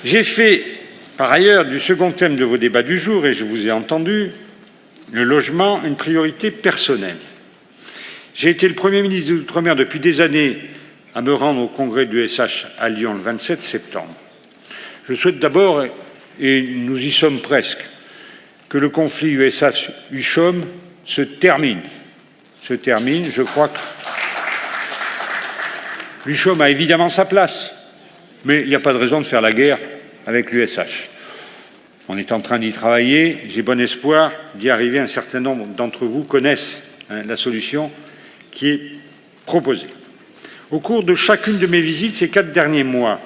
J'ai fait, par ailleurs, du second thème de vos débats du jour, et je vous ai entendu, le logement, une priorité personnelle. J'ai été le Premier ministre des Outre-mer depuis des années à me rendre au congrès de l'USH à Lyon le 27 septembre. Je souhaite d'abord, et nous y sommes presque, que le conflit USH-UCHOM se termine. Je crois que l'UCHOM a évidemment sa place, mais il n'y a pas de raison de faire la guerre avec l'USH. On est en train d'y travailler, j'ai bon espoir d'y arriver. Un certain nombre d'entre vous connaissent la solution qui est proposée. Au cours de chacune de mes visites ces 4 derniers mois,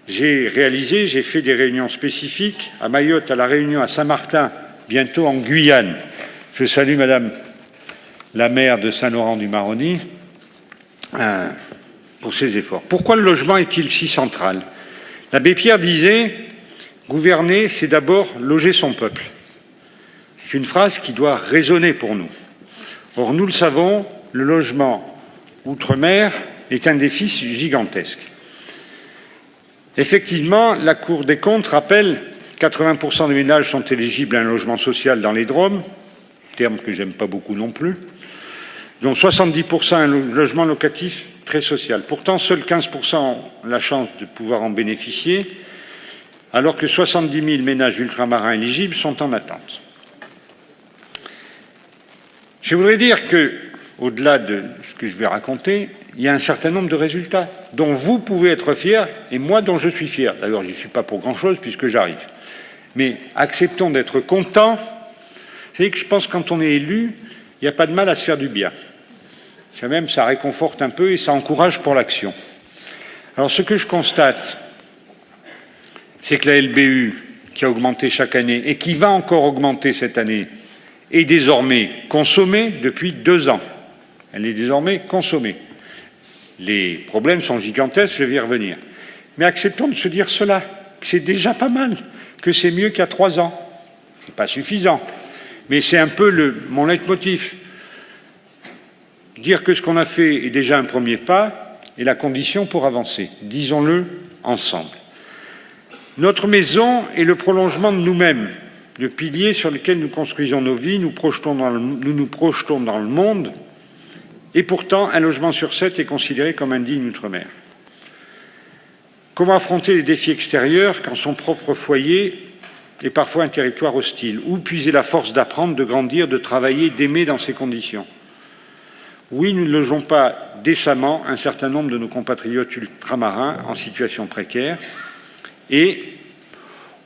j'ai fait des réunions spécifiques à Mayotte, à La Réunion, à Saint-Martin, bientôt en Guyane. Je salue Madame la maire de Saint-Laurent-du-Maroni pour ses efforts. Pourquoi le logement est-il si central? L'abbé Pierre disait « Gouverner, c'est d'abord loger son peuple ». C'est une phrase qui doit résonner pour nous. Or, nous le savons, le logement outre-mer est un défi gigantesque. Effectivement, la Cour des comptes rappelle que 80% des ménages sont éligibles à un logement social dans les DROM, terme que j'aime pas beaucoup non plus, dont 70% un logement locatif très social. Pourtant, seuls 15% ont la chance de pouvoir en bénéficier, alors que 70 000 ménages ultramarins éligibles sont en attente. Je voudrais dire que, au-delà de ce que je vais raconter, il y a un certain nombre de résultats dont vous pouvez être fiers et moi dont je suis fier. D'ailleurs, je n'y suis pas pour grand-chose puisque j'arrive. Mais acceptons d'être contents. Vous savez que je pense que quand on est élu, il n'y a pas de mal à se faire du bien. Même, ça réconforte un peu et ça encourage pour l'action. Alors, ce que je constate, c'est que la LBU, qui a augmenté chaque année et qui va encore augmenter cette année, est désormais consommée depuis 2 ans. Elle est désormais consommée. Les problèmes sont gigantesques, je vais y revenir. Mais acceptons de se dire cela, que c'est déjà pas mal, que c'est mieux qu'il y a 3 ans. Ce n'est pas suffisant, mais c'est un peu mon leitmotiv. Dire que ce qu'on a fait est déjà un premier pas est la condition pour avancer. Disons-le ensemble. Notre maison est le prolongement de nous-mêmes, le pilier sur lequel nous construisons nos vies, nous nous projetons dans le monde, et pourtant, un logement sur 7 est considéré comme indigne outre-mer. Comment affronter les défis extérieurs quand son propre foyer est parfois un territoire hostile? Où puiser la force d'apprendre, de grandir, de travailler, d'aimer dans ces conditions? Oui, nous ne logeons pas décemment un certain nombre de nos compatriotes ultramarins en situation précaire et,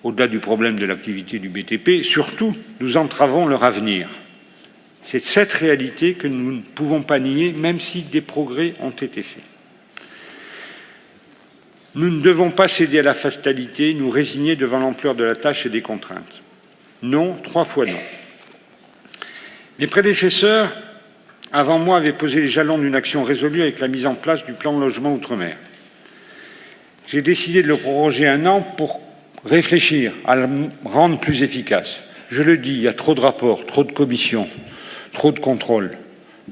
au-delà du problème de l'activité du BTP, surtout, nous entravons leur avenir. C'est cette réalité que nous ne pouvons pas nier, même si des progrès ont été faits. Nous ne devons pas céder à la fatalité, nous résigner devant l'ampleur de la tâche et des contraintes. Non, 3 fois non. Mes prédécesseurs, avant moi, avaient posé les jalons d'une action résolue avec la mise en place du plan de logement outre-mer. J'ai décidé de le proroger 1 an pour réfléchir à le rendre plus efficace. Je le dis, il y a trop de rapports, trop de commissions, trop de contrôles,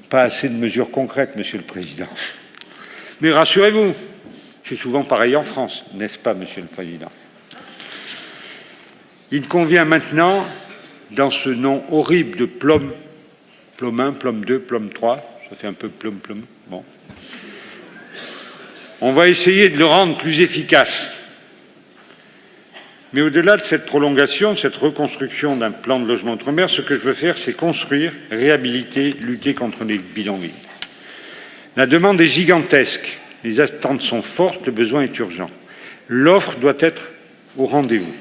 pas assez de mesures concrètes, Monsieur le Président. Mais rassurez-vous, c'est souvent pareil en France, n'est-ce pas, Monsieur le Président? Il convient maintenant, dans ce nom horrible de PLOM 1, PLOM 2, PLOM 3, ça fait un peu PLOM, bon. On va essayer de le rendre plus efficace. Mais au-delà de cette prolongation, de cette reconstruction d'un plan de logement outre-mer, ce que je veux faire, c'est construire, réhabiliter, lutter contre les bidonvilles. La demande est gigantesque, les attentes sont fortes, le besoin est urgent. L'offre doit être au rendez-vous,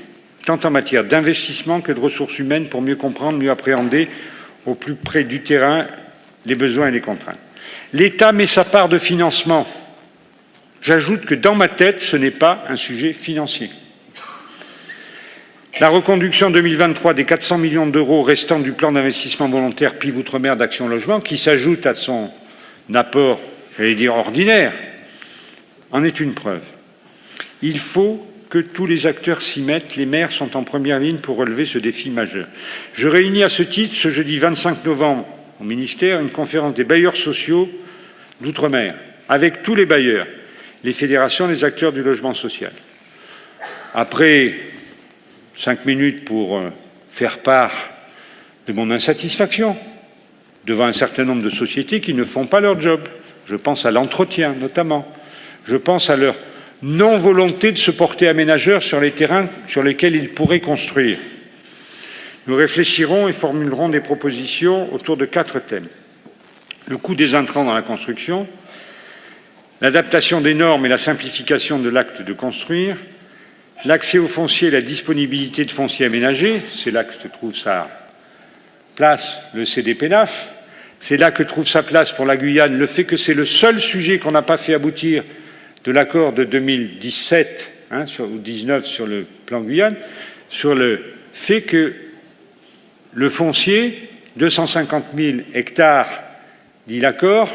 tant en matière d'investissement que de ressources humaines pour mieux comprendre, mieux appréhender au plus près du terrain les besoins et les contraintes. L'État met sa part de financement. J'ajoute que dans ma tête, ce n'est pas un sujet financier. La reconduction 2023 des 400 millions d'euros restants du plan d'investissement volontaire PIV Outre-mer d'Action Logement, qui s'ajoute à son apport, j'allais dire ordinaire, en est une preuve. Il faut que tous les acteurs s'y mettent. Les maires sont en première ligne pour relever ce défi majeur. Je réunis à ce titre, ce jeudi 25 novembre, au ministère, une conférence des bailleurs sociaux d'Outre-mer, avec tous les bailleurs, les fédérations, les acteurs du logement social. Après 5 minutes pour faire part de mon insatisfaction devant un certain nombre de sociétés qui ne font pas leur job. Je pense à l'entretien notamment. Je pense à leur non-volonté de se porter aménageurs sur les terrains sur lesquels ils pourraient construire. Nous réfléchirons et formulerons des propositions autour de 4 thèmes. Le coût des intrants dans la construction, l'adaptation des normes et la simplification de l'acte de construire, l'accès au foncier et la disponibilité de foncier aménagé, c'est là que se trouve sa place le CDPENAF, c'est là que trouve sa place pour la Guyane le fait que c'est le seul sujet qu'on n'a pas fait aboutir de l'accord de 2017 ou 19 sur le plan Guyane, sur le fait que le foncier, 250 000 hectares, dit l'accord,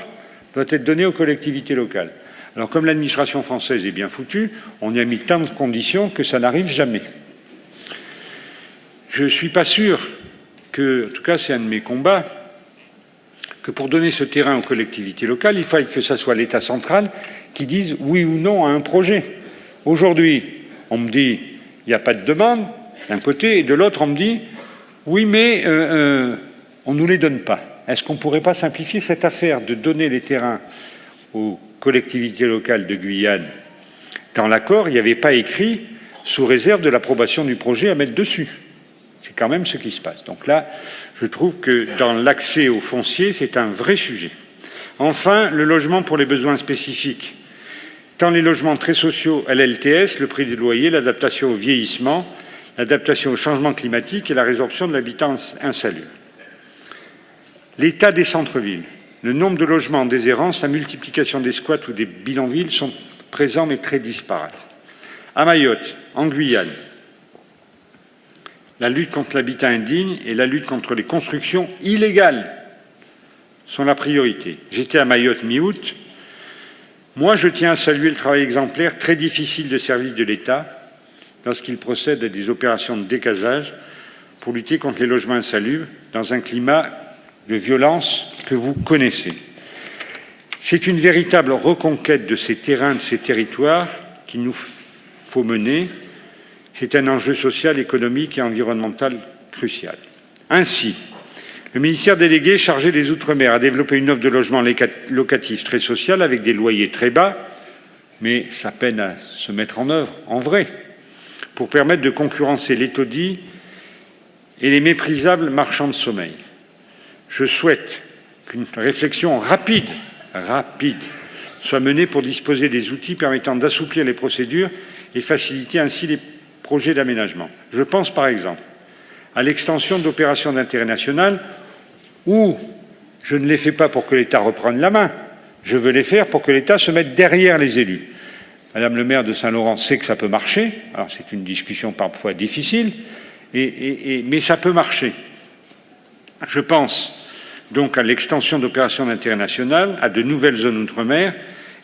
doit être donné aux collectivités locales. Alors comme l'administration française est bien foutue, on y a mis tant de conditions que ça n'arrive jamais. Je ne suis pas sûr que, en tout cas c'est un de mes combats, que pour donner ce terrain aux collectivités locales, il faille que ce soit l'État central qui dise oui ou non à un projet. Aujourd'hui, on me dit il n'y a pas de demande d'un côté, et de l'autre on me dit oui mais on ne nous les donne pas. Est-ce qu'on ne pourrait pas simplifier cette affaire de donner les terrains aux collectivités locales de Guyane? Dans l'accord, il n'y avait pas écrit sous réserve de l'approbation du projet à mettre dessus. C'est quand même ce qui se passe. Donc là, je trouve que dans l'accès au foncier, c'est un vrai sujet. Enfin, le logement pour les besoins spécifiques. Tant les logements très sociaux à l'LTS, le prix des loyers, l'adaptation au vieillissement, l'adaptation au changement climatique et la résorption de l'habitat insalubre. L'état des centres-villes, le nombre de logements en déshérence, la multiplication des squats ou des bidonvilles sont présents mais très disparates. À Mayotte, en Guyane, la lutte contre l'habitat indigne et la lutte contre les constructions illégales sont la priorité. J'étais à Mayotte mi-août. Moi, je tiens à saluer le travail exemplaire très difficile des services de l'État lorsqu'ils procèdent à des opérations de décasage pour lutter contre les logements insalubres dans un climat de violence que vous connaissez. C'est une véritable reconquête de ces terrains, de ces territoires qu'il nous faut mener. C'est un enjeu social, économique et environnemental crucial. Ainsi, le ministère délégué chargé des Outre-mer a développé une offre de logement locatif très sociale avec des loyers très bas, mais ça peine à se mettre en œuvre, en vrai, pour permettre de concurrencer les taudis et les méprisables marchands de sommeil. Je souhaite qu'une réflexion rapide, soit menée pour disposer des outils permettant d'assouplir les procédures et faciliter ainsi les projets d'aménagement. Je pense par exemple à l'extension d'opérations d'intérêt national où je ne les fais pas pour que l'État reprenne la main, je veux les faire pour que l'État se mette derrière les élus. Madame le maire de Saint-Laurent sait que ça peut marcher, alors c'est une discussion parfois difficile, mais ça peut marcher. Je pense donc à l'extension d'opérations d'intérêt national, à de nouvelles zones outre-mer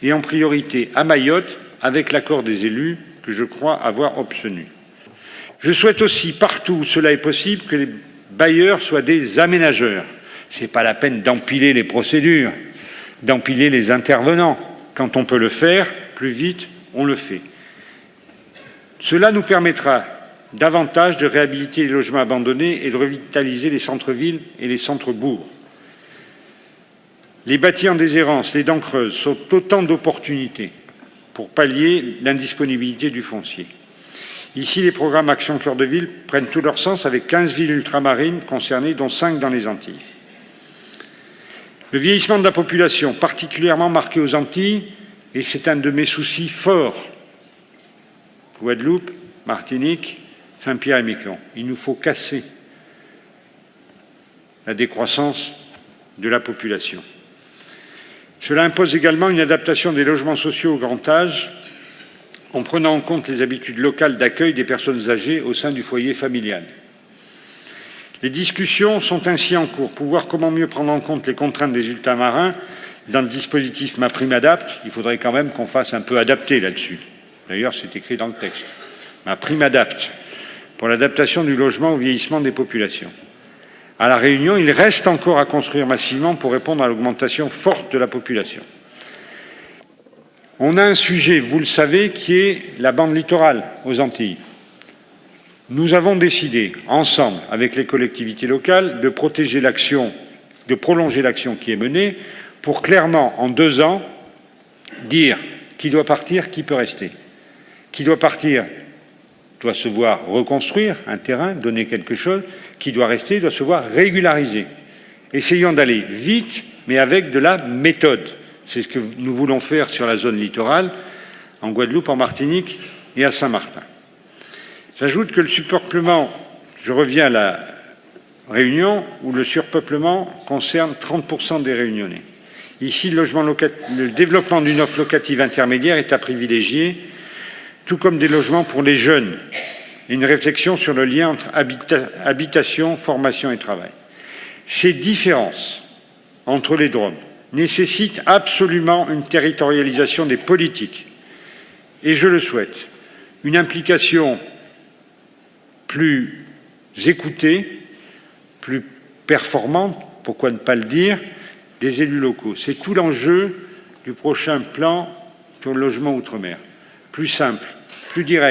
et en priorité à Mayotte avec l'accord des élus que je crois avoir obtenu. Je souhaite aussi, partout où cela est possible, que les bailleurs soient des aménageurs. Ce n'est pas la peine d'empiler les procédures, d'empiler les intervenants. Quand on peut le faire, plus vite, on le fait. Cela nous permettra davantage de réhabiliter les logements abandonnés et de revitaliser les centres-villes et les centres-bourgs. Les bâtis en déshérence, les dents creuses, sont autant d'opportunités pour pallier l'indisponibilité du foncier. Ici, les programmes Action Cœur de Ville prennent tout leur sens avec 15 villes ultramarines concernées, dont 5 dans les Antilles. Le vieillissement de la population, particulièrement marqué aux Antilles, et c'est un de mes soucis forts. Guadeloupe, Martinique, Saint-Pierre et Miquelon. Il nous faut casser la décroissance de la population. Cela impose également une adaptation des logements sociaux au grand âge en prenant en compte les habitudes locales d'accueil des personnes âgées au sein du foyer familial. Les discussions sont ainsi en cours pour voir comment mieux prendre en compte les contraintes des ultramarins dans le dispositif MaPrimeAdapt'. Il faudrait quand même qu'on fasse un peu adapter là-dessus. D'ailleurs, c'est écrit dans le texte. MaPrimeAdapt' pour l'adaptation du logement au vieillissement des populations. À La Réunion, il reste encore à construire massivement pour répondre à l'augmentation forte de la population. On a un sujet, vous le savez, qui est la bande littorale aux Antilles. Nous avons décidé, ensemble, avec les collectivités locales, de protéger l'action, de prolonger l'action qui est menée, pour clairement, en 2 ans, dire qui doit partir, qui peut rester. Qui doit partir doit se voir reconstruire un terrain, donner quelque chose. Qui doit rester doit se voir régulariser. Essayons d'aller vite, mais avec de la méthode. C'est ce que nous voulons faire sur la zone littorale, en Guadeloupe, en Martinique et à Saint-Martin. J'ajoute que le surpeuplement, je reviens à la Réunion, où le surpeuplement concerne 30% des Réunionnais. Ici, le développement d'une offre locative intermédiaire est à privilégier, tout comme des logements pour les jeunes, et une réflexion sur le lien entre habitation, formation et travail. Ces différences entre les DROM nécessitent absolument une territorialisation des politiques, et je le souhaite, une implication plus écoutée, plus performante, pourquoi ne pas le dire, des élus locaux. C'est tout l'enjeu du prochain plan sur le logement outre-mer. Plus simple, plus direct.